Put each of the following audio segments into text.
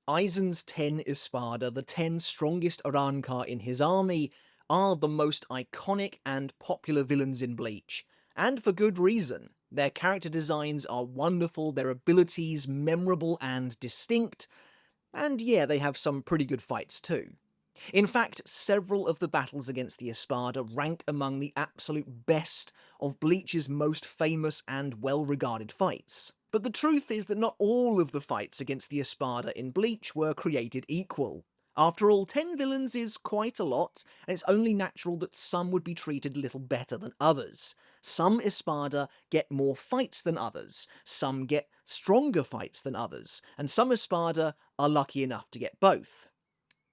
Aizen's 10 Espada, the 10 strongest Arrancar in his army, are the most iconic and popular villains in Bleach. And for good reason. Their character designs are wonderful, their abilities memorable and distinct, and yeah, they have some pretty good fights too. In fact, several of the battles against the Espada rank among the absolute best of Bleach's most famous and well-regarded fights. But the truth is that not all of the fights against the Espada in Bleach were created equal. After all, 10 villains is quite a lot, and it's only natural that some would be treated a little better than others. Some Espada get more fights than others, some get stronger fights than others, and some Espada are lucky enough to get both,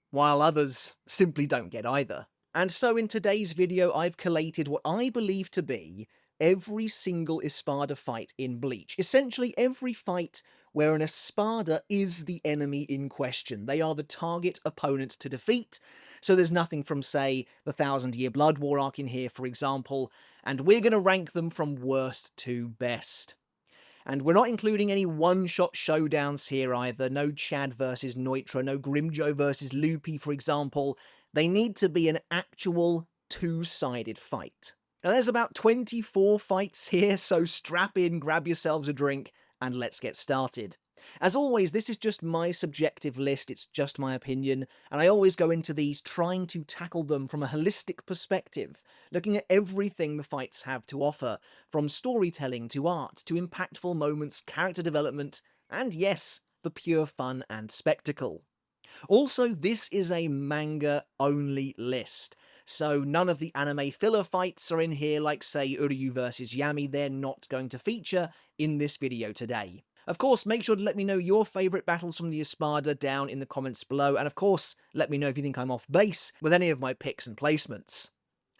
while others simply don't get either. And so in today's video I've collated what I believe to be every single Espada fight in Bleach. Essentially every fight where an Espada is the enemy in question. They are the target opponent to defeat. So there's nothing from, say, the Thousand Year Blood War arc in here, for example, and we're going to rank them from worst to best. And we're not including any one-shot showdowns here either. No Chad versus Neutra, no Grimjo versus Lupi, for example. They need to be an actual two-sided fight. Now there's about 24 fights here, so strap in, grab yourselves a drink, and let's get started. As always, this is just my subjective list, it's just my opinion, and I always go into these trying to tackle them from a holistic perspective, looking at everything the fights have to offer, from storytelling to art to impactful moments, character development, and yes, the pure fun and spectacle. Also, this is a manga-only list, so none of the anime filler fights are in here like, say, Uryu vs Yami. They're not going to feature in this video today. Of course, make sure to let me know your favourite battles from the Espada down in the comments below, and of course, let me know if you think I'm off base with any of my picks and placements.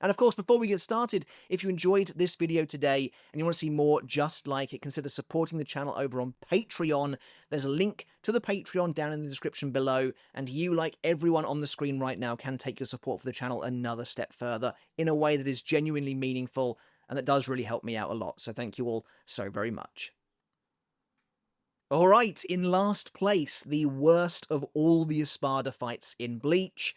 And of course, before we get started, if you enjoyed this video today and you want to see more just like it, consider supporting the channel over on Patreon. There's a link to the Patreon down in the description below, and you, like everyone on the screen right now, can take your support for the channel another step further in a way that is genuinely meaningful and that does really help me out a lot, so thank you all so very much. Alright, in last place, the worst of all the Espada fights in Bleach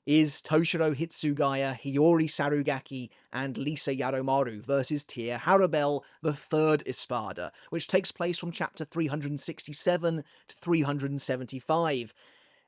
is Toshiro Hitsugaya, Hiyori Sarugaki, and Lisa Yaromaru versus Tia Harabel, the third Espada, which takes place from chapter 367 to 375.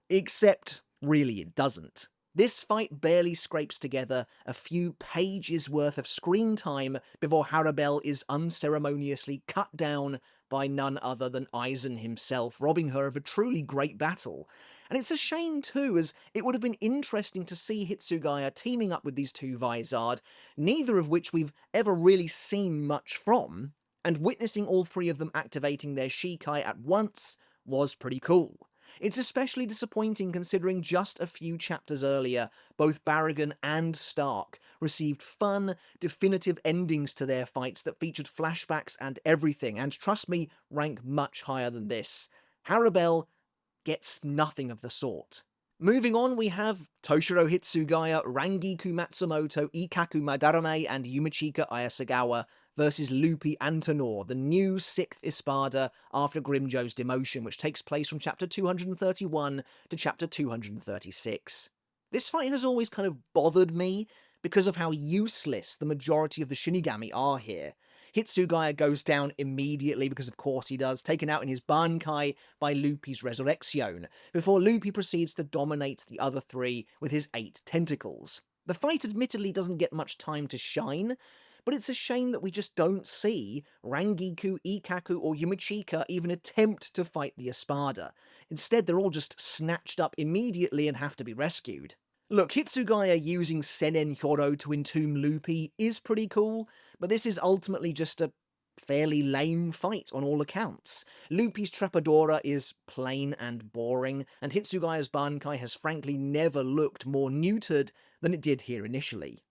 Except, really, it doesn't. This fight barely scrapes together a few pages worth of screen time before Harabel is unceremoniously cut down by none other than Aizen himself, robbing her of a truly great battle. And it's a shame too, as it would have been interesting to see Hitsugaya teaming up with these two Vizard, neither of which we've ever really seen much from, and witnessing all three of them activating their Shikai at once was pretty cool. It's especially disappointing considering just a few chapters earlier, both Barragan and Stark received fun, definitive endings to their fights that featured flashbacks and everything, and trust me, rank much higher than this. Harabel gets nothing of the sort. Moving on, we have Toshiro Hitsugaya, Rangiku Matsumoto, Ikaku Madarame, and Yumichika Ayasagawa versus Lupi and Tenor, the new 6th Espada after Grimjo's demotion, which takes place from chapter 231 to chapter 236. This fight has always kind of bothered me because of how useless the majority of the Shinigami are here. Hitsugaya goes down immediately, because of course he does, taken out in his bankai by Lupi's Resurrection, before Lupi proceeds to dominate the other three with his 8 tentacles. The fight admittedly doesn't get much time to shine, but it's a shame that we just don't see Rangiku, Ikaku, or Yumichika even attempt to fight the Espada. Instead, they're all just snatched up immediately and have to be rescued. Look, Hitsugaya using Senen Hyoro to entomb Lupi is pretty cool, but this is ultimately just a fairly lame fight on all accounts. Lupi's Trepadora is plain and boring, and Hitsugaya's Bankai has frankly never looked more neutered than it did here initially.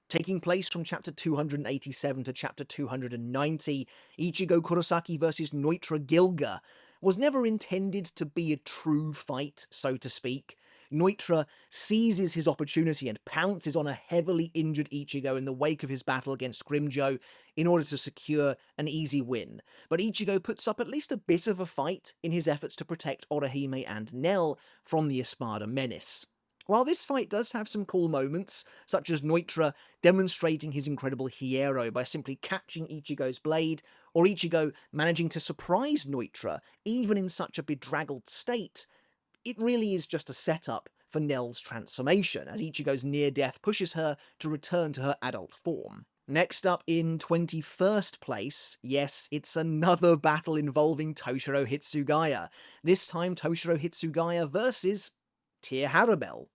Taking place from chapter 287 to chapter 290, Ichigo Kurosaki vs Neutra Gilga was never intended to be a true fight, so to speak. Neutra seizes his opportunity and pounces on a heavily injured Ichigo in the wake of his battle against Grimjo in order to secure an easy win. But Ichigo puts up at least a bit of a fight in his efforts to protect Orihime and Nell from the Espada menace. While this fight does have some cool moments, such as Neutra demonstrating his incredible hierro by simply catching Ichigo's blade, or Ichigo managing to surprise Neutra even in such a bedraggled state, it really is just a setup for Nell's transformation, as Ichigo's near death pushes her to return to her adult form. Next up in 21st place, yes, it's another battle involving Toshiro Hitsugaya. This time Toshiro Hitsugaya versus Tyr Harabel.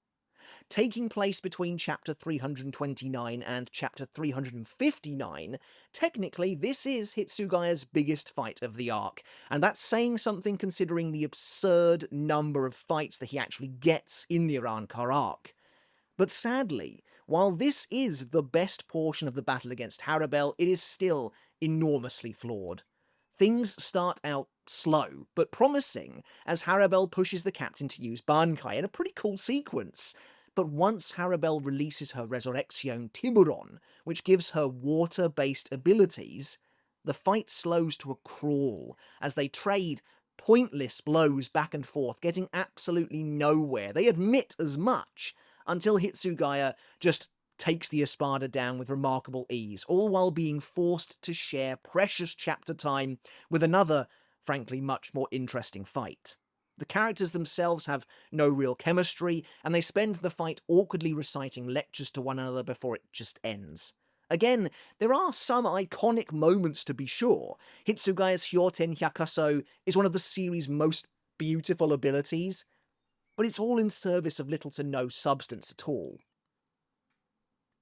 Taking place between chapter 329 and chapter 359, technically this is Hitsugaya's biggest fight of the arc, and that's saying something considering the absurd number of fights that he actually gets in the Arrancar arc. But sadly, while this is the best portion of the battle against Harabel, it is still enormously flawed. Things start out slow, but promising, as Harabel pushes the captain to use bankai in a pretty cool sequence. But once Harabel releases her Resurrection Tiburon, which gives her water-based abilities, the fight slows to a crawl, as they trade pointless blows back and forth, getting absolutely nowhere. They admit as much, until Hitsugaya just takes the Espada down with remarkable ease, all while being forced to share precious chapter time with another, frankly, much more interesting fight. The characters themselves have no real chemistry, and they spend the fight awkwardly reciting lectures to one another before it just ends. Again, there are some iconic moments to be sure. Hitsugaya's Hyoten Hyakaso is one of the series' most beautiful abilities, but it's all in service of little to no substance at all.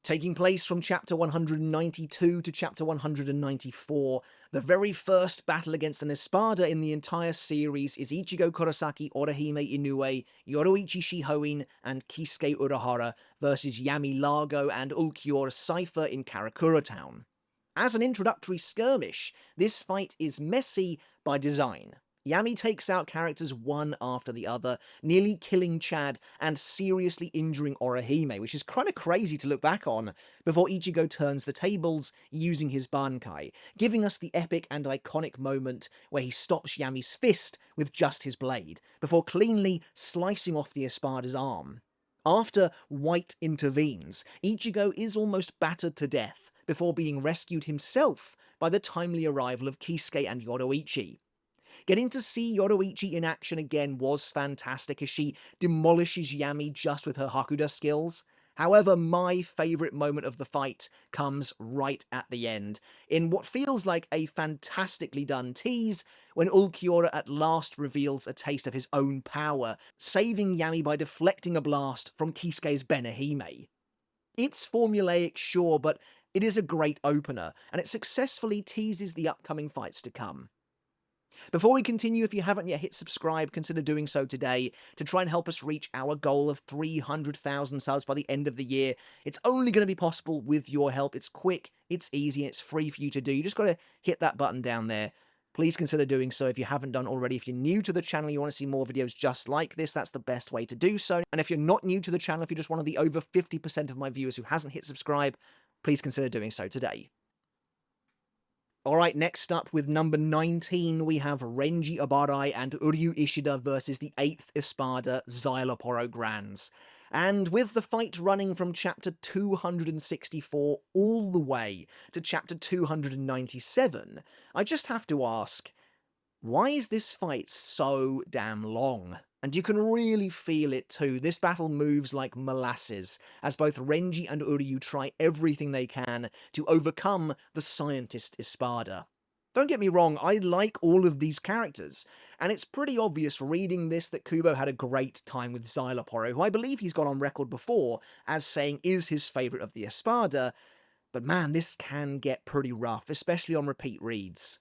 Taking place from chapter 192 to chapter 194, the very first battle against an Espada in the entire series is Ichigo Kurosaki, Orihime Inoue, Yoroichi Shihoin, and Kisuke Urahara versus Yami Largo and Ulquiorra Cypher in Karakura Town. As an introductory skirmish, this fight is messy by design. Yami takes out characters one after the other, nearly killing Chad and seriously injuring Orihime, which is kinda crazy to look back on, before Ichigo turns the tables using his bankai, giving us the epic and iconic moment where he stops Yami's fist with just his blade, before cleanly slicing off the Espada's arm. After White intervenes, Ichigo is almost battered to death, before being rescued himself by the timely arrival of Kisuke and Yoroichi. Getting to see Yoroichi in action again was fantastic as she demolishes Yami just with her Hakuda skills. However, my favourite moment of the fight comes right at the end, in what feels like a fantastically done tease, when Ulquiorra at last reveals a taste of his own power, saving Yami by deflecting a blast from Kisuke's Benihime. It's formulaic, sure, but it is a great opener, and it successfully teases the upcoming fights to come. Before we continue, if you haven't yet hit subscribe, consider doing so today to try and help us reach our goal of 300,000 subs by the end of the year. It's only going to be possible with your help. It's quick, it's easy, and it's free for you to do. You just got to hit that button down there. Please consider doing so if you haven't done already. If you're new to the channel, you want to see more videos just like this, that's the best way to do so. And if you're not new to the channel, if you're just one of the over 50% of my viewers who hasn't hit subscribe, please consider doing so today. Alright, next up with number 19, we have Renji Abarai and Uryu Ishida versus the 8th Espada, Xyloporo Grands. And with the fight running from chapter 264 all the way to chapter 297, I just have to ask, why is this fight so damn long? And you can really feel it too. This battle moves like molasses, as both Renji and Uryu try everything they can to overcome the scientist Espada. Don't get me wrong, I like all of these characters, and it's pretty obvious reading this that Kubo had a great time with Xyloporo, who I believe he's gone on record before as saying is his favourite of the Espada, but man, this can get pretty rough, especially on repeat reads.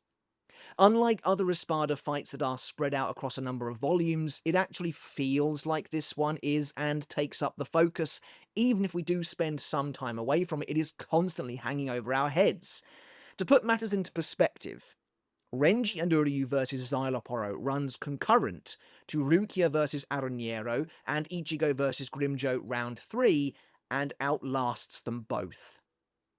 Unlike other Espada fights that are spread out across a number of volumes, it actually feels like this one is and takes up the focus. Even if we do spend some time away from it, it is constantly hanging over our heads. To put matters into perspective, Renji and Uryu vs Xyloporo runs concurrent to Rukia vs Aroniero and Ichigo vs Grimjo round 3 and outlasts them both.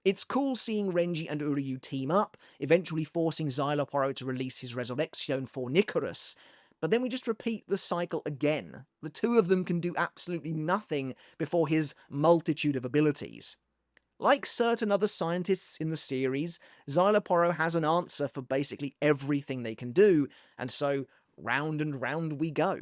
It's cool seeing Renji and Uryu team up, eventually forcing Xyloporo to release his Resurrection for Nicarus, but then we just repeat the cycle again. The two of them can do absolutely nothing before his multitude of abilities. Like certain other scientists in the series, Xyloporo has an answer for basically everything they can do, and so round and round we go.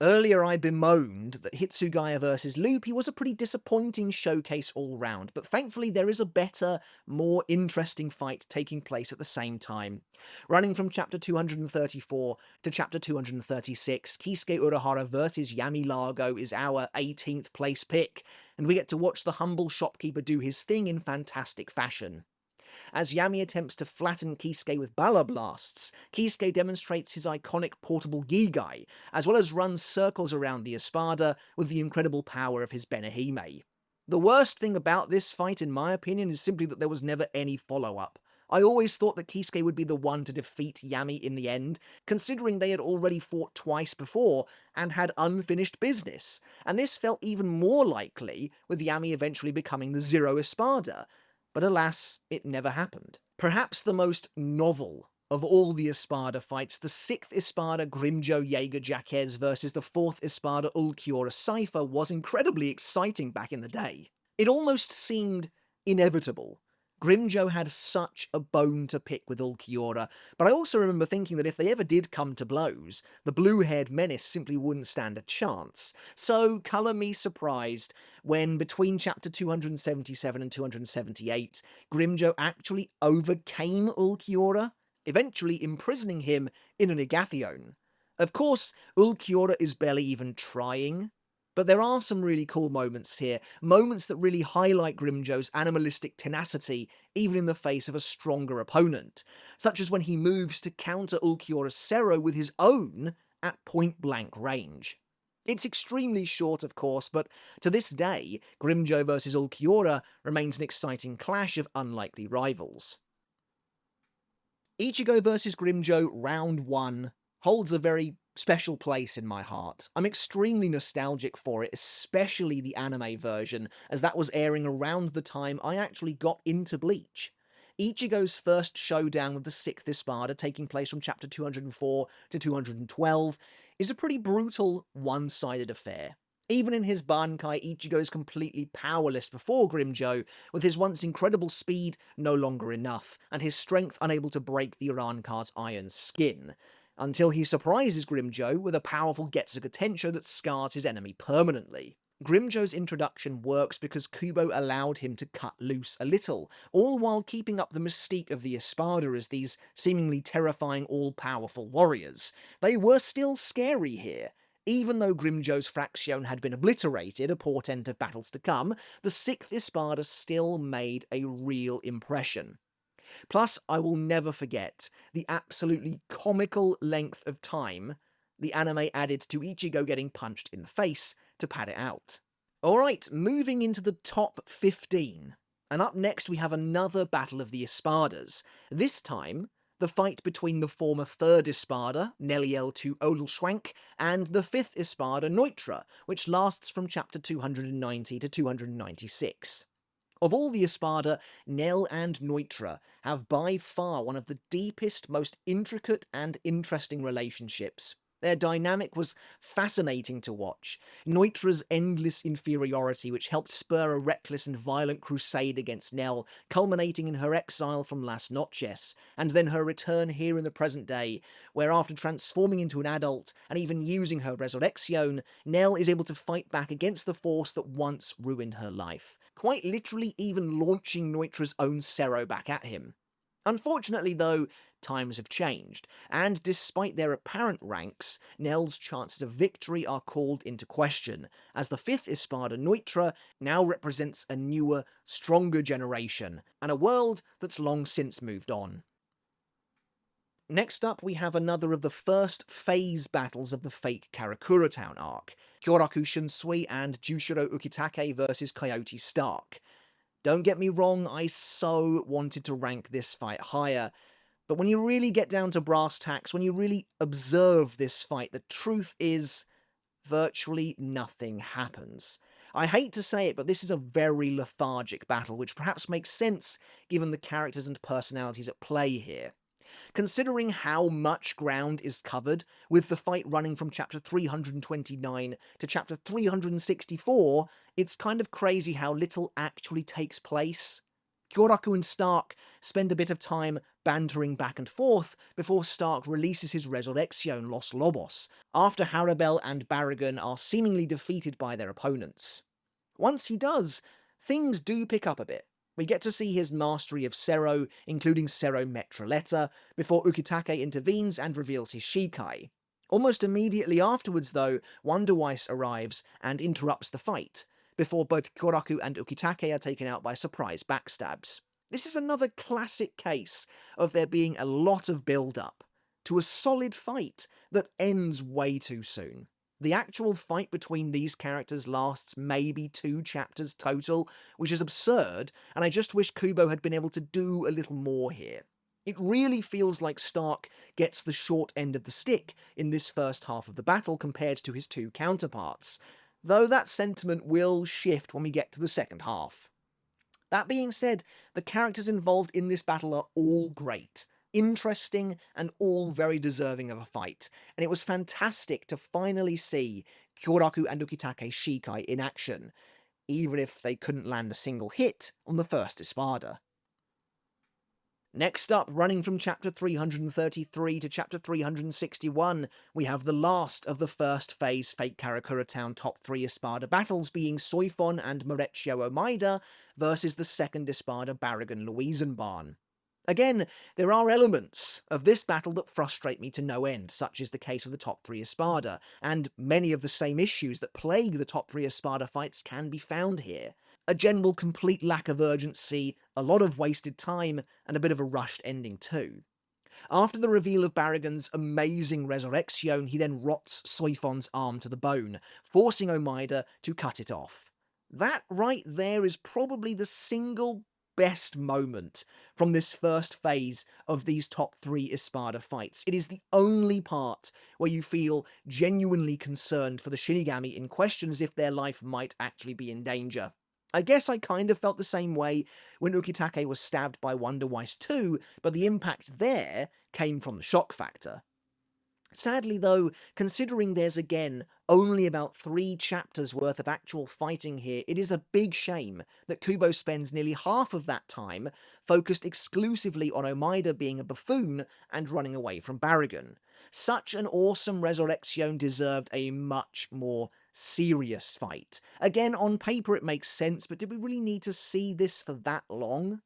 Earlier I bemoaned that Hitsugaya vs Loopy was a pretty disappointing showcase all round, but thankfully there is a better, more interesting fight taking place at the same time. Running from chapter 234 to chapter 236, Kisuke Urahara vs Yami Largo is our 18th place pick, and we get to watch the humble shopkeeper do his thing in fantastic fashion. As Yami attempts to flatten Kisuke with Bala Blasts, Kisuke demonstrates his iconic portable Gigai, as well as runs circles around the Espada with the incredible power of his Benihime. The worst thing about this fight, in my opinion, is simply that there was never any follow-up. I always thought that Kisuke would be the one to defeat Yami in the end, considering they had already fought twice before and had unfinished business, and this felt even more likely with Yami eventually becoming the Zero Espada. But alas, it never happened. Perhaps the most novel of all the Espada fights, the 6th Espada Grimjo Jaeger Jaquez versus the 4th Espada Ulquiorra Cypher was incredibly exciting back in the day. It almost seemed inevitable. Grimjo had such a bone to pick with Ulquiorra, but I also remember thinking that if they ever did come to blows, the blue-haired menace simply wouldn't stand a chance. So, colour me surprised when, between chapter 277 and 278, Grimjo actually overcame Ulquiorra, eventually imprisoning him in an Igathion. Of course, Ulquiorra is barely even trying, but there are some really cool moments here, moments that really highlight Grimjo's animalistic tenacity even in the face of a stronger opponent, such as when he moves to counter Ulquiorra's Cero with his own at point-blank range. It's extremely short, of course, but to this day, Grimjo vs Ulquiorra remains an exciting clash of unlikely rivals. Ichigo vs Grimjo Round 1 holds a very special place in my heart. I'm extremely nostalgic for it, especially the anime version, as that was airing around the time I actually got into Bleach. Ichigo's first showdown with the 6th Espada, taking place from chapter 204 to 212, is a pretty brutal, one-sided affair. Even in his bankai, Ichigo is completely powerless before Grimjo, with his once incredible speed no longer enough, and his strength unable to break the Urankar's iron skin, until he surprises Grimjo with a powerful Getsuga Tensho that scars his enemy permanently. Grimjo's introduction works because Kubo allowed him to cut loose a little, all while keeping up the mystique of the Espada as these seemingly terrifying all-powerful warriors. They were still scary here. Even though Grimjo's Fraction had been obliterated, a portent of battles to come, the 6th Espada still made a real impression. Plus, I will never forget the absolutely comical length of time the anime added to Ichigo getting punched in the face to pad it out. Alright, moving into the top 15. And up next we have another Battle of the Espadas. This time, the fight between the former 3rd Espada, Neliel to Olschwank, and the 5th Espada, Neutra, which lasts from chapter 290 to 296. Of all the Espada, Nel and Neutra have by far one of the deepest, most intricate and interesting relationships. Their dynamic was fascinating to watch. Neutra's endless inferiority, which helped spur a reckless and violent crusade against Nel, culminating in her exile from Las Noches, and then her return here in the present day, where after transforming into an adult and even using her Resurrection, Nel is able to fight back against the force that once ruined her life, quite literally even launching Neutra's own Cero back at him. Unfortunately, though, times have changed, and despite their apparent ranks, Nel's chances of victory are called into question, as the 5th Espada Neutra now represents a newer, stronger generation, and a world that's long since moved on. Next up, we have another of the first phase battles of the fake Karakura Town arc, Kyoraku Shunsui and Jushiro Ukitake vs Coyote Stark. Don't get me wrong, I so wanted to rank this fight higher, But when you really get down to brass tacks, when you really observe this fight, the truth is virtually nothing happens. I hate to say it, but this is a very lethargic battle, which perhaps makes sense given the characters and personalities at play here. Considering how much ground is covered, with the fight running from chapter 329 to chapter 364, it's kind of crazy how little actually takes place. Kyoraku and Stark spend a bit of time bantering back and forth before Stark releases his Resurrection Los Lobos, after Harabel and Barragan are seemingly defeated by their opponents. Once he does, things do pick up a bit. We get to see his mastery of Sero, including Sero Metroletta, before Ukitake intervenes and reveals his Shikai. Almost immediately afterwards, though, Wonder Weiss arrives and interrupts the fight, before both Kyoraku and Ukitake are taken out by surprise backstabs. This is another classic case of there being a lot of build-up to a solid fight that ends way too soon. The actual fight between these characters lasts maybe 2 chapters total, which is absurd, and I just wish Kubo had been able to do a little more here. It really feels like Stark gets the short end of the stick in this first half of the battle compared to his 2 counterparts, though that sentiment will shift when we get to the second half. That being said, the characters involved in this battle are all great, interesting, and all very deserving of a fight, and it was fantastic to finally see Kyoraku and Ukitake Shikai in action, even if they couldn't land a single hit on the first Espada. Next up, running from chapter 333 to chapter 361, we have the last of the first phase Fate Karakura Town top 3 Espada battles being Soifon and Morechio Omaida versus the second Espada Barragan Luisenbahn. Again, there are elements of this battle that frustrate me to no end, such is the case with the top 3 Espada, and many of the same issues that plague the top 3 Espada fights can be found here. A general complete lack of urgency, a lot of wasted time, and a bit of a rushed ending too. After the reveal of Barragan's amazing Resurrection, he then rots Soifon's arm to the bone, forcing Omaida to cut it off. That right there is probably the single best moment from this first phase of these top 3 Espada fights. It is the only part where you feel genuinely concerned for the Shinigami in question, as if their life might actually be in danger. I guess I kind of felt the same way when Ukitake was stabbed by Wonder Weiss too, but the impact there came from the shock factor. Sadly though, considering there's again only about 3 chapters worth of actual fighting here, it is a big shame that Kubo spends nearly half of that time focused exclusively on Omaida being a buffoon and running away from Barragan. Such an awesome Resurrection deserved a much more serious fight. Again, on paper it makes sense, but did we really need to see this for that long?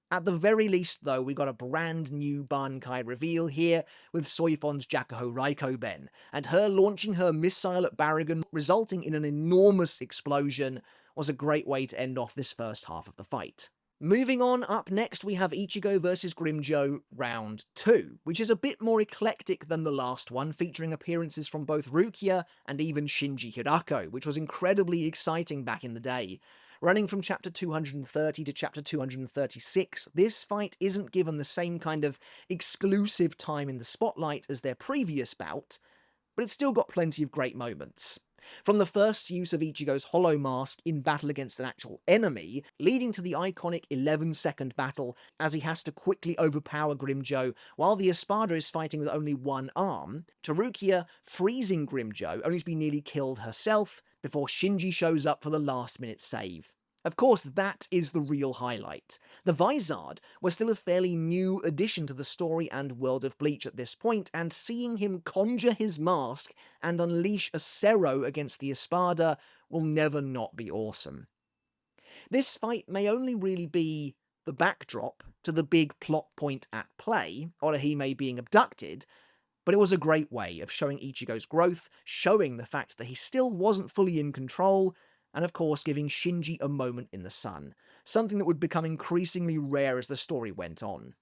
At the very least, though, we got a brand new bankai reveal here with Soifon's Jakuho Raiko-Ben, and her launching her missile at Barragan, resulting in an enormous explosion, was a great way to end off this first half of the fight. Moving on, up next we have Ichigo vs Grimmjow Round 2, which is a bit more eclectic than the last one, featuring appearances from both Rukia and even Shinji Hirako, which was incredibly exciting back in the day. Running from chapter 230 to chapter 236, this fight isn't given the same kind of exclusive time in the spotlight as their previous bout, but it's still got plenty of great moments. From the first use of Ichigo's hollow mask in battle against an actual enemy, leading to the iconic 11-second battle as he has to quickly overpower Grimmjow while the Espada is fighting with only one arm, to Rukia freezing Grimmjow only to be nearly killed herself before Shinji shows up for the last-minute save. Of course, that is the real highlight. The Vizard was still a fairly new addition to the story and world of Bleach at this point, and seeing him conjure his mask and unleash a Sero against the Espada will never not be awesome. This fight may only really be the backdrop to the big plot point at play, Orihime being abducted, but it was a great way of showing Ichigo's growth, showing the fact that he still wasn't fully in control, and of course giving Shinji a moment in the sun, something that would become increasingly rare as the story went on.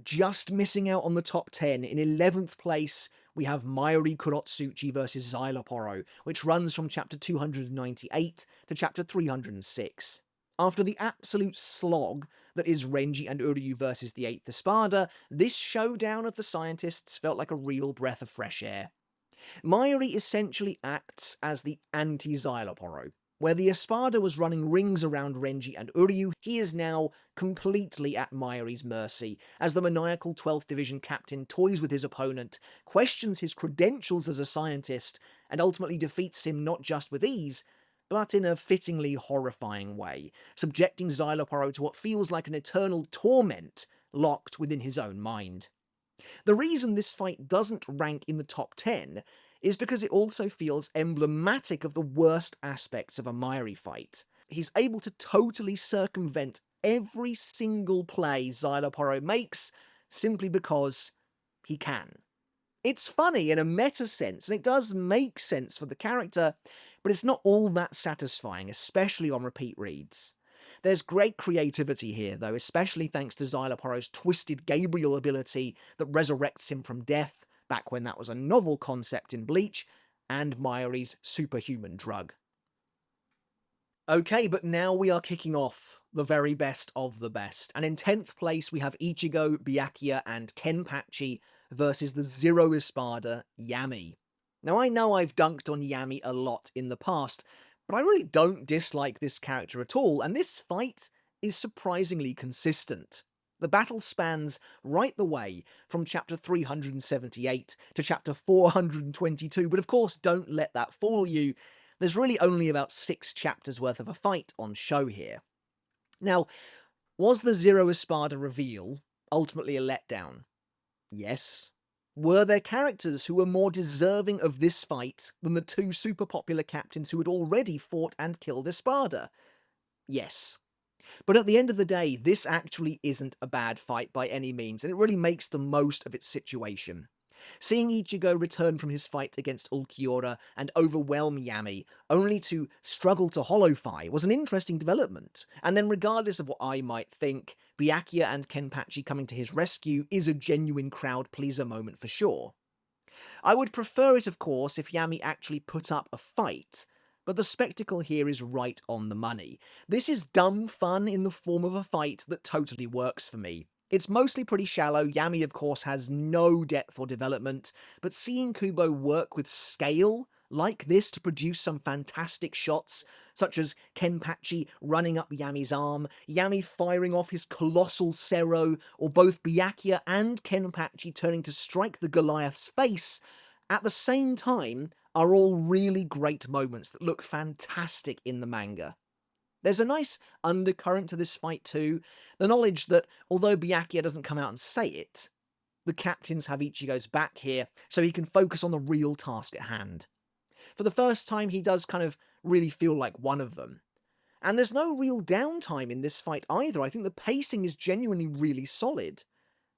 Just missing out on the top 10, in 11th place we have Mayuri Kurotsuchi vs Xyloporo, which runs from chapter 298 to chapter 306. After the absolute slog that is Renji and Uryu versus the 8th Espada, this showdown of the scientists felt like a real breath of fresh air. Mayuri essentially acts as the anti-Xyloporo. Where the Espada was running rings around Renji and Uryu, he is now completely at Mayuri's mercy, as the maniacal 12th Division captain toys with his opponent, questions his credentials as a scientist, and ultimately defeats him not just with ease, but in a fittingly horrifying way, subjecting Xyloporo to what feels like an eternal torment locked within his own mind. The reason this fight doesn't rank in the top 10 is because it also feels emblematic of the worst aspects of a Mayuri fight. He's able to totally circumvent every single play Xyloporo makes simply because he can. It's funny in a meta sense, and it does make sense for the character, but it's not all that satisfying, especially on repeat reads. There's great creativity here, though, especially thanks to Xyloporo's twisted Gabriel ability that resurrects him from death, back when that was a novel concept in Bleach, and Mayuri's superhuman drug. Okay, but now we are kicking off the very best of the best, and in 10th place we have Ichigo, Byakuya, and Kenpachi versus the Zero Espada, Yami. Now I know I've dunked on Yami a lot in the past, but I really don't dislike this character at all, and this fight is surprisingly consistent. The battle spans right the way from chapter 378 to chapter 422, but of course don't let that fool you. There's really only about 6 chapters worth of a fight on show here. Now, was the Zero Espada reveal ultimately a letdown? Yes. Were there characters who were more deserving of this fight than the 2 super popular captains who had already fought and killed Espada? Yes. But at the end of the day, this actually isn't a bad fight by any means, and it really makes the most of its situation. Seeing Ichigo return from his fight against Ulquiorra and overwhelm Yami, only to struggle to hollow-fi, was an interesting development. And then regardless of what I might think, Byakuya and Kenpachi coming to his rescue is a genuine crowd-pleaser moment for sure. I would prefer it, of course, if Yami actually put up a fight, but the spectacle here is right on the money. This is dumb fun in the form of a fight that totally works for me. It's mostly pretty shallow, Yami of course has no depth or development, but seeing Kubo work with scale like this to produce some fantastic shots, such as Kenpachi running up Yami's arm, Yami firing off his colossal Sero, or both Byakuya and Kenpachi turning to strike the Goliath's face, at the same time are all really great moments that look fantastic in the manga. There's a nice undercurrent to this fight too, the knowledge that although Byakuya doesn't come out and say it, the captains have Ichigo's back here, so he can focus on the real task at hand. For the first time, he does kind of really feel like one of them. And there's no real downtime in this fight either. I think the pacing is genuinely really solid.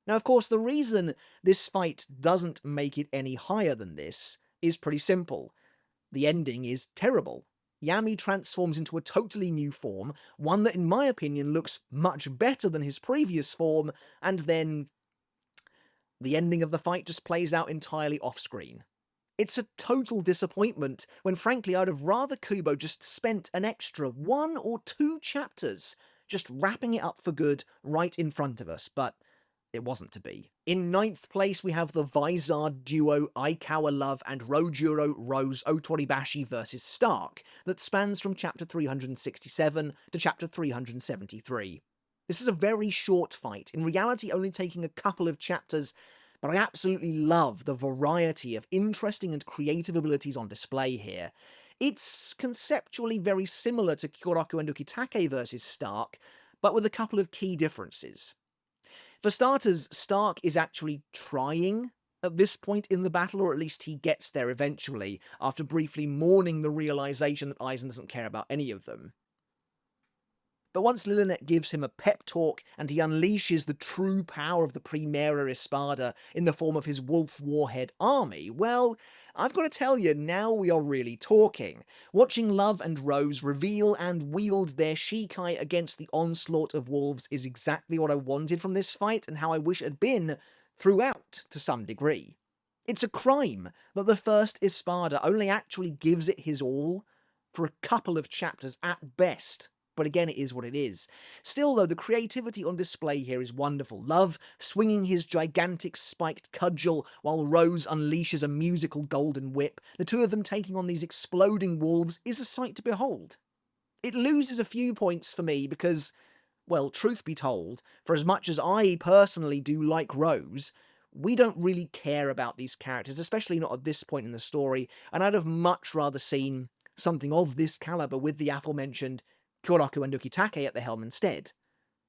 Now, of course, the reason this fight doesn't make it any higher than this is pretty simple. The ending is terrible. Yami transforms into a totally new form, one that in my opinion looks much better than his previous form, and then the ending of the fight just plays out entirely off-screen. It's a total disappointment, when frankly I'd have rather Kubo just spent an extra 1 or 2 chapters just wrapping it up for good right in front of us, but it wasn't to be. In 9th place we have the Vizard duo Aikawa Love and Rojuro Rose Otoribashi vs Stark, that spans from chapter 367 to chapter 373. This is a very short fight, in reality only taking a couple of chapters, but I absolutely love the variety of interesting and creative abilities on display here. It's conceptually very similar to Kyoraku and Ukitake vs Stark, but with a couple of key differences. For starters, Stark is actually trying at this point in the battle, or at least he gets there eventually, after briefly mourning the realization that Aizen doesn't care about any of them. But once Lilinet gives him a pep talk and he unleashes the true power of the Primera Espada in the form of his Wolf Warhead army, well, I've got to tell you, now we are really talking. Watching Love and Rose reveal and wield their Shikai against the onslaught of wolves is exactly what I wanted from this fight, and how I wish it had been throughout to some degree. It's a crime that the first Espada only actually gives it his all for a couple of chapters at best. But again, it is what it is. Still, though, the creativity on display here is wonderful. Love swinging his gigantic spiked cudgel while Rose unleashes a musical golden whip. The two of them taking on these exploding wolves is a sight to behold. It loses a few points for me because, well, truth be told, for as much as I personally do like Rose, we don't really care about these characters, especially not at this point in the story, and I'd have much rather seen something of this caliber with the aforementioned Kyoraku and Ukitake at the helm instead.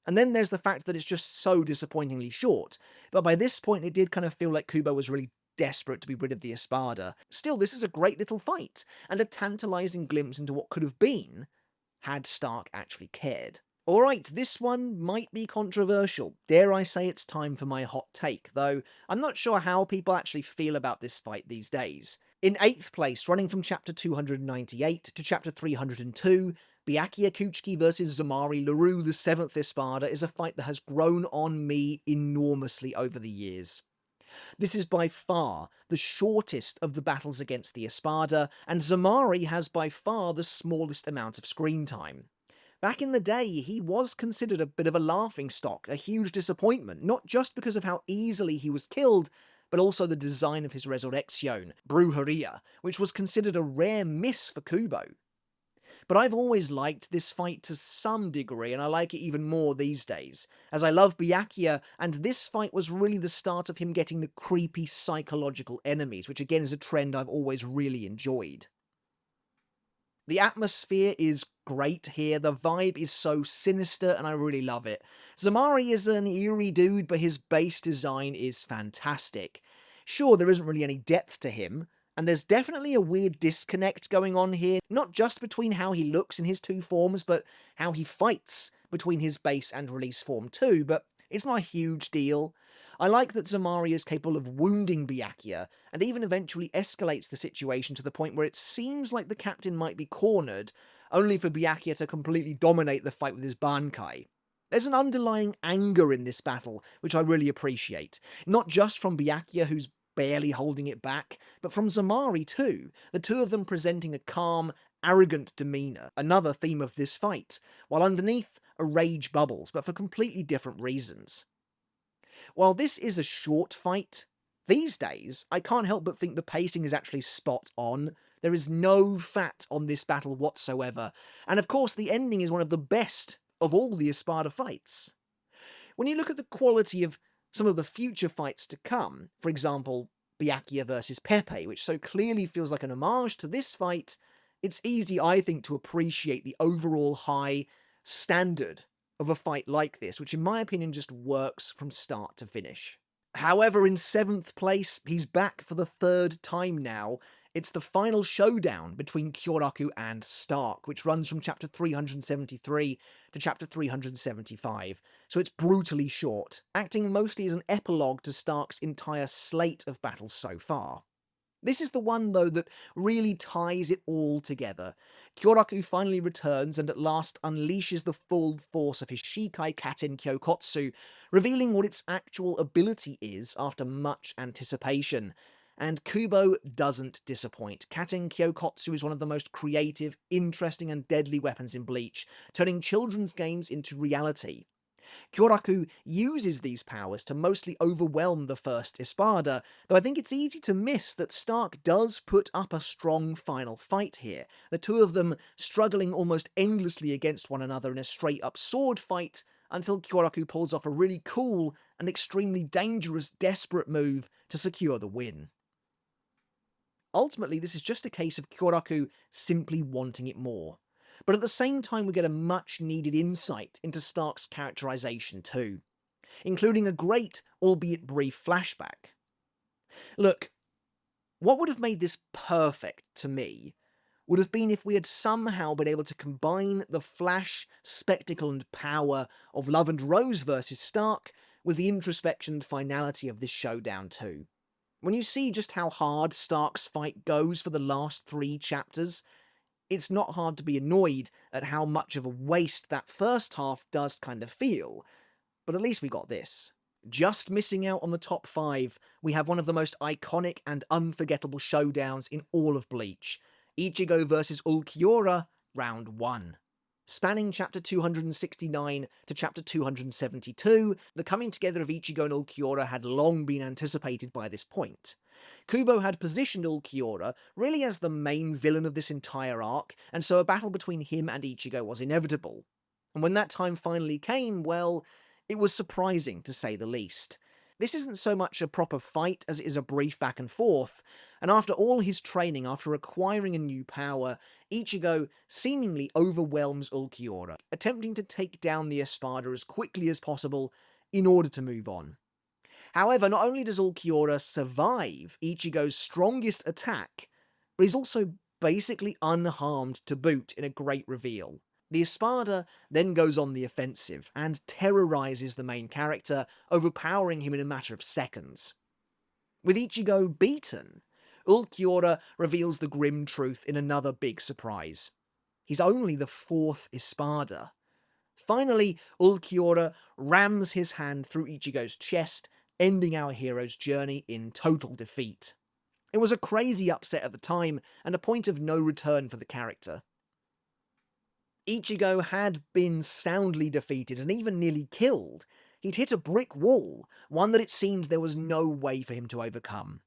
And then there's the fact that it's just so disappointingly short, but by this point it did kind of feel like Kubo was really desperate to be rid of the Espada. Still, this is a great little fight, and a tantalizing glimpse into what could have been had Stark actually cared. Alright, this one might be controversial. Dare I say it's time for my hot take, though I'm not sure how people actually feel about this fight these days. In 8th place, running from chapter 298 to chapter 302, Byakuya Kuchiki vs Zamari LaRue, the 7th Espada, is a fight that has grown on me enormously over the years. This is by far the shortest of the battles against the Espada, and Zamari has by far the smallest amount of screen time. Back in the day, he was considered a bit of a laughingstock, a huge disappointment, not just because of how easily he was killed, but also the design of his resurrection, Brujeria, which was considered a rare miss for Kubo. But I've always liked this fight to some degree, and I like it even more these days, as I love Byakuya, and this fight was really the start of him getting the creepy psychological enemies, which again is a trend I've always really enjoyed. The atmosphere is great here, the vibe is so sinister and I really love it. Zamari is an eerie dude, but his base design is fantastic. Sure, there isn't really any depth to him, and there's definitely a weird disconnect going on here, not just between how he looks in his two forms, but how he fights between his base and release form too, but it's not a huge deal. I like that Zamari is capable of wounding Byakuya, and even eventually escalates the situation to the point where it seems like the captain might be cornered, only for Byakuya to completely dominate the fight with his bankai. There's an underlying anger in this battle, which I really appreciate. Not just from Byakuya, who's barely holding it back, but from Zamari too, the two of them presenting a calm, arrogant demeanour, another theme of this fight, while underneath a rage bubbles, but for completely different reasons. While this is a short fight, these days I can't help but think the pacing is actually spot on. There is no fat on this battle whatsoever, and of course the ending is one of the best of all the Espada fights. When you look at the quality of some of the future fights to come, for example, Byakuya vs Pepe, which so clearly feels like an homage to this fight, it's easy, I think, to appreciate the overall high standard of a fight like this, which in my opinion just works from start to finish. However, in 7th place, he's back for the 3rd time now. It's the final showdown between Kyoraku and Stark, which runs from chapter 373 to chapter 375, so it's brutally short, acting mostly as an epilogue to Stark's entire slate of battles so far. This is the one, though, that really ties it all together. Kyoraku finally returns and at last unleashes the full force of his Shikai Katen Kyokotsu, revealing what its actual ability is after much anticipation. And Kubo doesn't disappoint. Katen Kyokotsu is one of the most creative, interesting and deadly weapons in Bleach, turning children's games into reality. Kyoraku uses these powers to mostly overwhelm the first Espada, though I think it's easy to miss that Stark does put up a strong final fight here, the two of them struggling almost endlessly against one another in a straight-up sword fight, until Kyoraku pulls off a really cool and extremely dangerous, desperate move to secure the win. Ultimately, this is just a case of Kyoraku simply wanting it more. But at the same time we get a much needed insight into Stark's characterization too, including a great, albeit brief flashback. Look, what would have made this perfect to me would have been if we had somehow been able to combine the flash, spectacle and power of Love and Rose versus Stark with the introspection and finality of this showdown too. When you see just how hard Stark's fight goes for the last 3 chapters, it's not hard to be annoyed at how much of a waste that first half does kind of feel, but at least we got this. Just missing out on the top 5, we have one of the most iconic and unforgettable showdowns in all of Bleach. Ichigo vs Ulquiorra, Round 1. Spanning chapter 269 to chapter 272, the coming together of Ichigo and Ulquiorra had long been anticipated by this point. Kubo had positioned Ulquiorra really as the main villain of this entire arc, and so a battle between him and Ichigo was inevitable. And when that time finally came, well, it was surprising to say the least. This isn't so much a proper fight as it is a brief back and forth, and after all his training, after acquiring a new power, Ichigo seemingly overwhelms Ulquiorra, attempting to take down the Espada as quickly as possible in order to move on. However, not only does Ulquiorra survive Ichigo's strongest attack, but he's also basically unharmed to boot in a great reveal. The Espada then goes on the offensive and terrorizes the main character, overpowering him in a matter of seconds. With Ichigo beaten, Ulquiorra reveals the grim truth in another big surprise. He's only the fourth Espada. Finally, Ulquiorra rams his hand through Ichigo's chest, ending our hero's journey in total defeat. It was a crazy upset at the time, and a point of no return for the character. Ichigo had been soundly defeated and even nearly killed. He'd hit a brick wall, one that it seemed there was no way for him to overcome.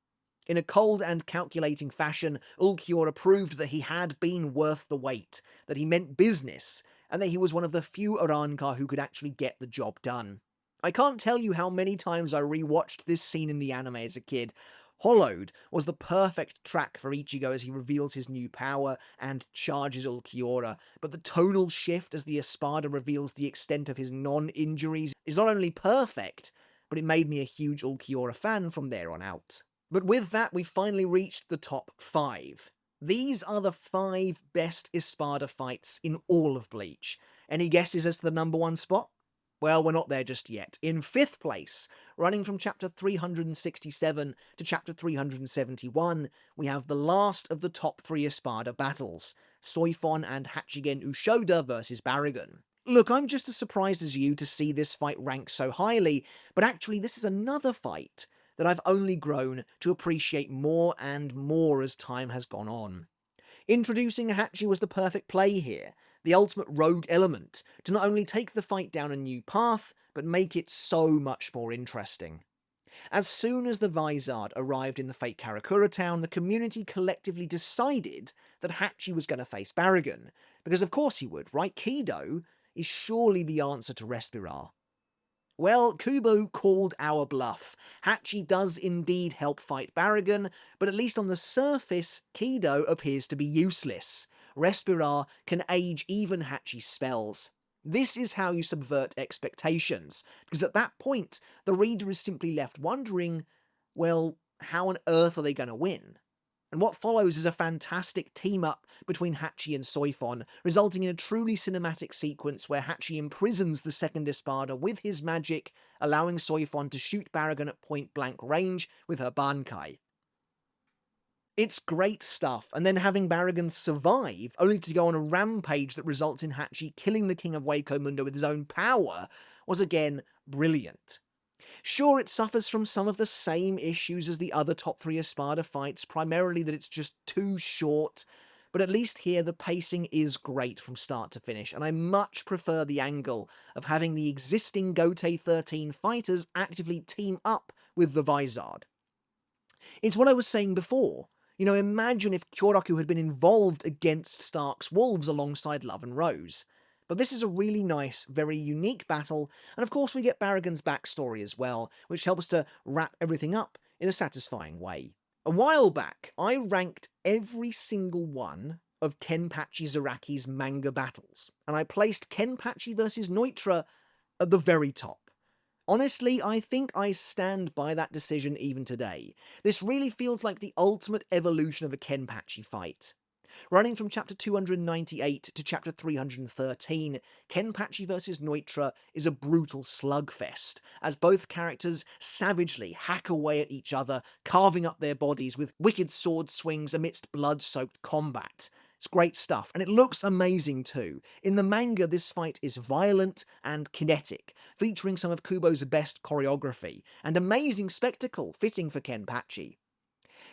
In a cold and calculating fashion, Ulquiorra proved that he had been worth the wait, that he meant business, and that he was one of the few Arrancar who could actually get the job done. I can't tell you how many times I rewatched this scene in the anime as a kid. Hollowed was the perfect track for Ichigo as he reveals his new power and charges Ulquiorra, but the tonal shift as the Espada reveals the extent of his non-injuries is not only perfect, but it made me a huge Ulquiorra fan from there on out. But with that, we finally reached the top 5. These are the 5 best Espada fights in all of Bleach. Any guesses as to the number 1 spot? Well, we're not there just yet. In 5th place, running from chapter 367 to chapter 371, we have the last of the top 3 Espada battles, Soifon and Hachigen Ushoda versus Baragon. Look, I'm just as surprised as you to see this fight ranked so highly, but actually this is another fight that I've only grown to appreciate more and more as time has gone on. Introducing Hachi was the perfect play here, the ultimate rogue element, to not only take the fight down a new path, but make it so much more interesting. As soon as the Vizard arrived in the fake Karakura town, the community collectively decided that Hachi was going to face Baragon, because of course he would, right? Kido is surely the answer to Respirar. Well, Kubo called our bluff. Hachi does indeed help fight Baragon, but at least on the surface, Kido appears to be useless. Respirar can age even Hachi's spells. This is how you subvert expectations, because at that point, the reader is simply left wondering, well, how on earth are they going to win? And what follows is a fantastic team-up between Hachi and Soifon, resulting in a truly cinematic sequence where Hachi imprisons the second Espada with his magic, allowing Soifon to shoot Baragon at point-blank range with her bankai. It's great stuff, and then having Baragon survive, only to go on a rampage that results in Hachi killing the King of Wako Mundo with his own power, was again brilliant. Sure, it suffers from some of the same issues as the other top 3 Espada fights, primarily that it's just too short, but at least here the pacing is great from start to finish, and I much prefer the angle of having the existing Gotei 13 fighters actively team up with the Vizard. It's what I was saying before. You know, imagine if Kyoraku had been involved against Stark's Wolves alongside Love and Rose. But this is a really nice, very unique battle, and of course we get Baragon's backstory as well, which helps to wrap everything up in a satisfying way. A while back, I ranked every single one of Kenpachi Zaraki's manga battles, and I placed Kenpachi vs Neutra at the very top. Honestly, I think I stand by that decision even today. This really feels like the ultimate evolution of a Kenpachi fight. Running from chapter 298 to chapter 313, Kenpachi vs Neutra is a brutal slugfest, as both characters savagely hack away at each other, carving up their bodies with wicked sword swings amidst blood-soaked combat. It's great stuff, and it looks amazing too. In the manga, this fight is violent and kinetic, featuring some of Kubo's best choreography, and amazing spectacle fitting for Kenpachi.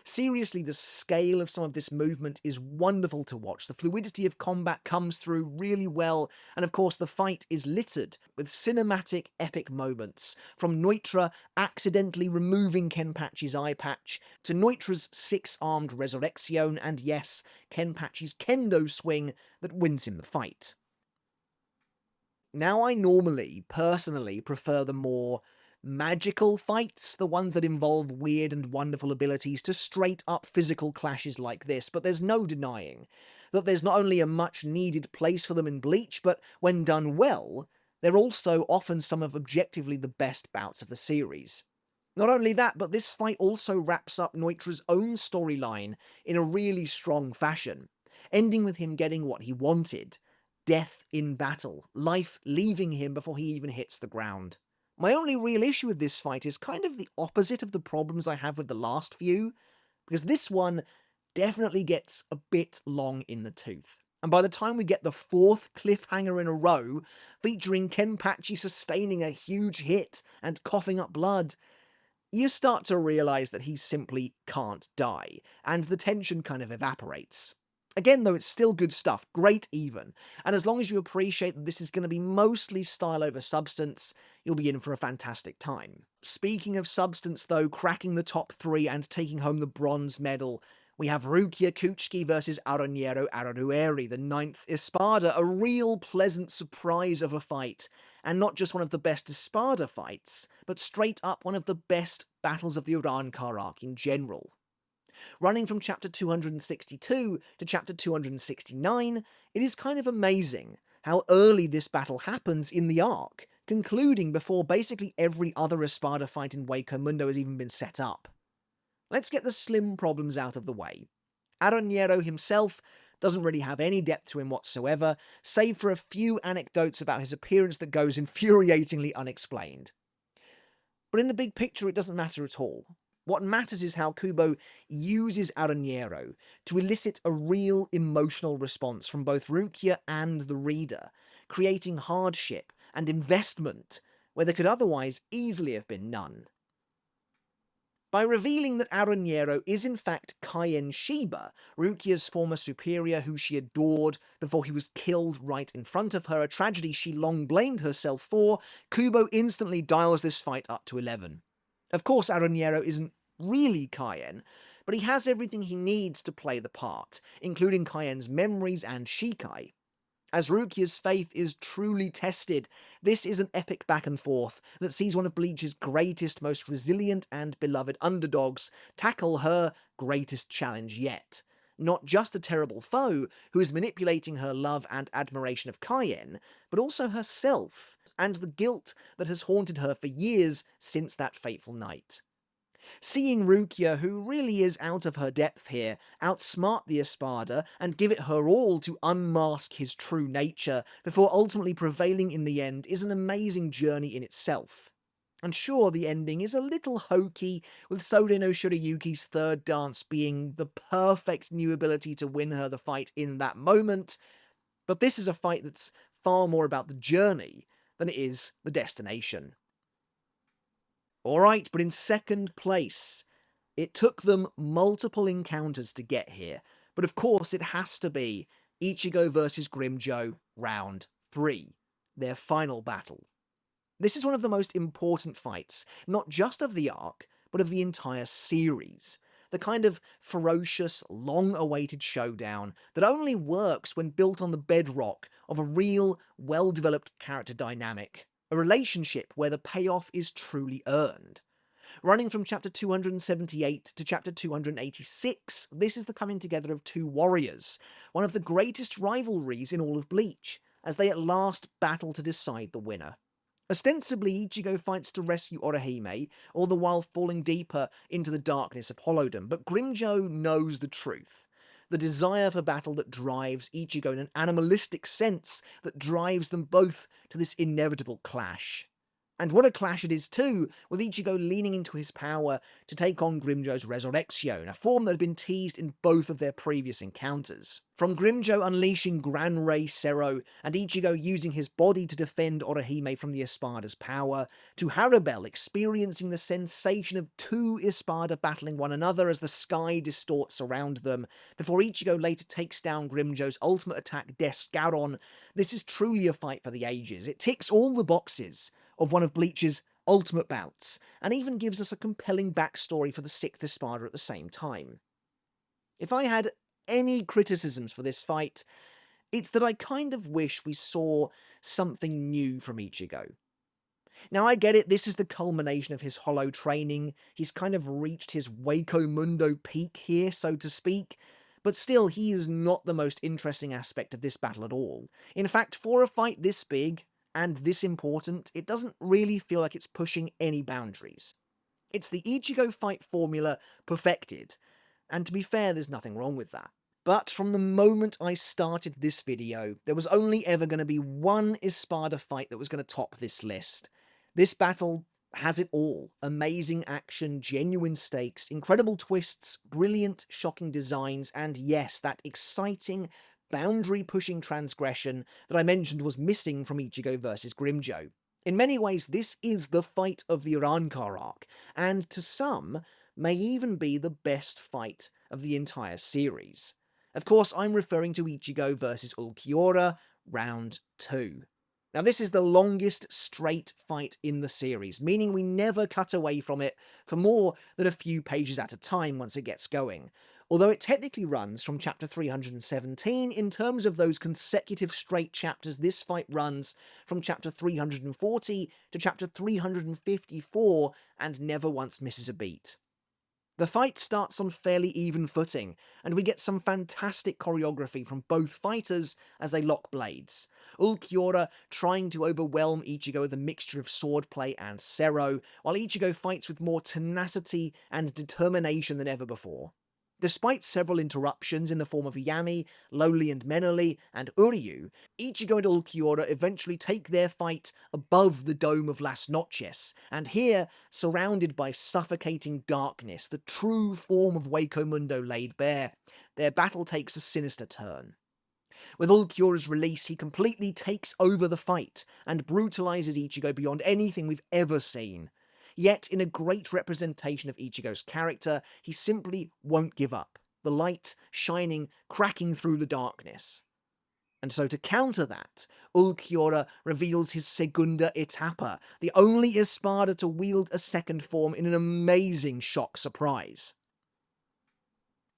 Seriously, the scale of some of this movement is wonderful to watch. The fluidity of combat comes through really well, and of course the fight is littered with cinematic epic moments, from Neutra accidentally removing Kenpachi's eye patch, to Neutra's six-armed resurrection, and yes, Kenpachi's kendo swing that wins him the fight. Now, I normally, personally, prefer the more magical fights, the ones that involve weird and wonderful abilities, to straight up physical clashes like this, but there's no denying that there's not only a much needed place for them in Bleach, but when done well, they're also often some of objectively the best bouts of the series. Not only that, but this fight also wraps up Neutra's own storyline in a really strong fashion, ending with him getting what he wanted: death in battle, life leaving him before he even hits the ground. My only real issue with this fight is kind of the opposite of the problems I have with the last few, because this one definitely gets a bit long in the tooth. And by the time we get the fourth cliffhanger in a row, featuring Kenpachi sustaining a huge hit and coughing up blood, you start to realise that he simply can't die, and the tension kind of evaporates. Again, though, it's still good stuff, great even, and as long as you appreciate that this is going to be mostly style over substance, you'll be in for a fantastic time. Speaking of substance, though, cracking the top 3 and taking home the bronze medal, we have Rukia Kuchiki versus Aronniero Ararueri, the 9th Espada, a real pleasant surprise of a fight, and not just one of the best Espada fights, but straight up one of the best battles of the Urankar arc in general. Running from chapter 262 to chapter 269, it is kind of amazing how early this battle happens in the arc, concluding before basically every other Espada fight in Hueco Mundo has even been set up. Let's get the slim problems out of the way. Aronniero himself doesn't really have any depth to him whatsoever, save for a few anecdotes about his appearance that goes infuriatingly unexplained. But in the big picture, it doesn't matter at all. What matters is how Kubo uses Aronniero to elicit a real emotional response from both Rukia and the reader, creating hardship and investment where there could otherwise easily have been none. By revealing that Aronniero is in fact Kaien Shiba, Rukia's former superior who she adored before he was killed right in front of her, a tragedy she long blamed herself for, Kubo instantly dials this fight up to 11. Of course, Aronniero isn't really Kaien, but he has everything he needs to play the part, including Kaien's memories and Shikai. As Rukia's faith is truly tested, this is an epic back and forth that sees one of Bleach's greatest, most resilient and beloved underdogs tackle her greatest challenge yet. Not just a terrible foe who is manipulating her love and admiration of Kaien, but also herself, and the guilt that has haunted her for years since that fateful night. Seeing Rukia, who really is out of her depth here, outsmart the Espada and give it her all to unmask his true nature before ultimately prevailing in the end is an amazing journey in itself. And sure, the ending is a little hokey, with Sode no Shirayuki's third dance being the perfect new ability to win her the fight in that moment, but this is a fight that's far more about the journey than it is the destination. Alright, but in second place, it took them multiple encounters to get here, but of course it has to be Ichigo vs Grimmjow Round 3, their final battle. This is one of the most important fights, not just of the arc, but of the entire series. The kind of ferocious, long-awaited showdown that only works when built on the bedrock of a real, well-developed character dynamic, a relationship where the payoff is truly earned. Running from chapter 278 to chapter 286, this is the coming together of two warriors, one of the greatest rivalries in all of Bleach, as they at last battle to decide the winner. Ostensibly, Ichigo fights to rescue Orihime, all the while falling deeper into the darkness of Hollowdom, but Grimmjow knows the truth. The desire for battle that drives Ichigo in an animalistic sense that drives them both to this inevitable clash. And what a clash it is too, with Ichigo leaning into his power to take on Grimjo's Resurrection, a form that had been teased in both of their previous encounters. From Grimjo unleashing Gran Rey Sero, and Ichigo using his body to defend Orihime from the Espada's power, to Harabel experiencing the sensation of two Espada battling one another as the sky distorts around them, before Ichigo later takes down Grimjo's ultimate attack Descaron, this is truly a fight for the ages. It ticks all the boxes of one of Bleach's ultimate bouts, and even gives us a compelling backstory for the 6th Espada at the same time. If I had any criticisms for this fight, it's that I kind of wish we saw something new from Ichigo. Now I get it, this is the culmination of his hollow training, he's kind of reached his Waco Mundo peak here, so to speak, but still he is not the most interesting aspect of this battle at all. In fact, for a fight this big, and this important, it doesn't really feel like it's pushing any boundaries. It's the Ichigo fight formula perfected, and to be fair, there's nothing wrong with that. But from the moment I started this video, there was only ever going to be one Espada fight that was going to top this list. This battle has it all. Amazing action, genuine stakes, incredible twists, brilliant, shocking designs, and yes, that exciting, boundary-pushing transgression that I mentioned was missing from Ichigo vs Grimjo. In many ways, this is the fight of the Urankar arc, and to some, may even be the best fight of the entire series. Of course, I'm referring to Ichigo vs Ulquiorra, Round 2. Now this is the longest straight fight in the series, meaning we never cut away from it for more than a few pages at a time once it gets going. Although it technically runs from chapter 317, in terms of those consecutive straight chapters, this fight runs from chapter 340 to chapter 354 and never once misses a beat. The fight starts on fairly even footing, and we get some fantastic choreography from both fighters as they lock blades. Ulquiorra trying to overwhelm Ichigo with a mixture of swordplay and Sero, while Ichigo fights with more tenacity and determination than ever before. Despite several interruptions in the form of Yami, Lowly and Menoli, and Uryu, Ichigo and Ulquiorra eventually take their fight above the dome of Las Noches, and here, surrounded by suffocating darkness, the true form of Waco Mundo laid bare, their battle takes a sinister turn. With Ulquiorra's release, he completely takes over the fight, and brutalizes Ichigo beyond anything we've ever seen. Yet, in a great representation of Ichigo's character, he simply won't give up, the light shining, cracking through the darkness. And so to counter that, Ulquiorra reveals his Segunda Etapa, the only Espada to wield a second form in an amazing shock surprise.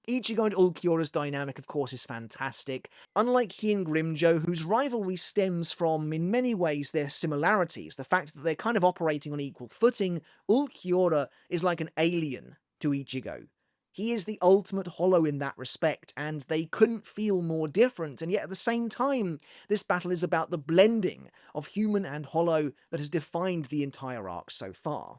Ichigo and Ulquiorra's dynamic, of course, is fantastic. Unlike he and Grimjo, whose rivalry stems from, in many ways, their similarities, the fact that they're kind of operating on equal footing, Ulquiorra is like an alien to Ichigo. He is the ultimate hollow in that respect, and they couldn't feel more different, and yet at the same time, this battle is about the blending of human and hollow that has defined the entire arc so far.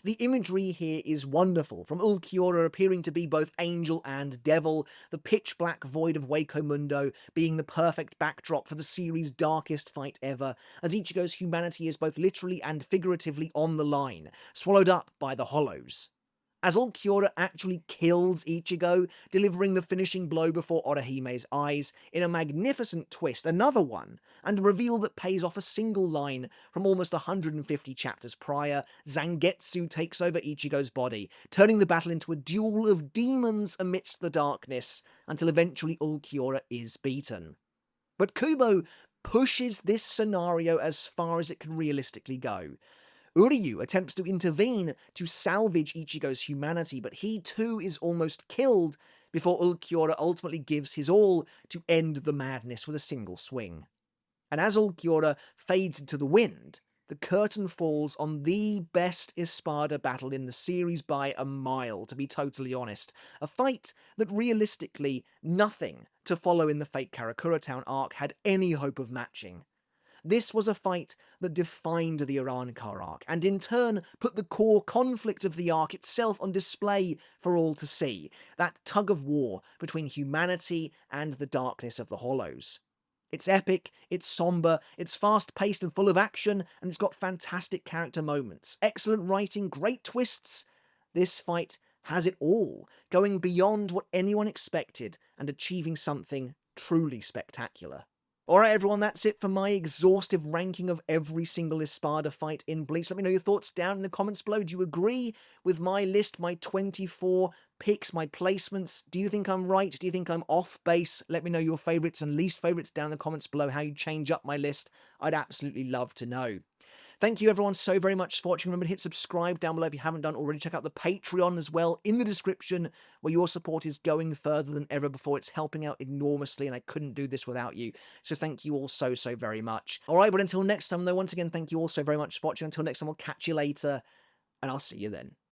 The imagery here is wonderful, from Ulquiorra appearing to be both angel and devil, the pitch-black void of Waco Mundo being the perfect backdrop for the series' darkest fight ever, as Ichigo's humanity is both literally and figuratively on the line, swallowed up by the hollows. As Ulquiorra actually kills Ichigo, delivering the finishing blow before Orihime's eyes, in a magnificent twist, another one, and a reveal that pays off a single line from almost 150 chapters prior, Zangetsu takes over Ichigo's body, turning the battle into a duel of demons amidst the darkness, until eventually Ulquiorra is beaten. But Kubo pushes this scenario as far as it can realistically go. Uryu attempts to intervene to salvage Ichigo's humanity, but he too is almost killed before Ulquiorra ultimately gives his all to end the madness with a single swing. And as Ulquiorra fades into the wind, the curtain falls on the best Espada battle in the series by a mile, to be totally honest. A fight that realistically nothing to follow in the Fate Karakura Town arc had any hope of matching. This was a fight that defined the Urankar arc, and in turn put the core conflict of the arc itself on display for all to see, that tug of war between humanity and the darkness of the Hollows. It's epic, it's somber, it's fast paced and full of action, and it's got fantastic character moments, excellent writing, great twists. This fight has it all, going beyond what anyone expected and achieving something truly spectacular. Alright everyone, that's it for my exhaustive ranking of every single Espada fight in Bleach. Let me know your thoughts down in the comments below. Do you agree with my list, my 24 picks, my placements? Do you think I'm right? Do you think I'm off base? Let me know your favourites and least favourites down in the comments below, how you change up my list. I'd absolutely love to know. Thank you everyone so very much for watching. Remember to hit subscribe down below if you haven't done already. Check out the Patreon as well in the description, where your support is going further than ever before. It's helping out enormously, and I couldn't do this without you. So thank you all so very much. Alright, but until next time though, once again, thank you all so very much for watching. Until next time, I'll catch you later, and I'll see you then.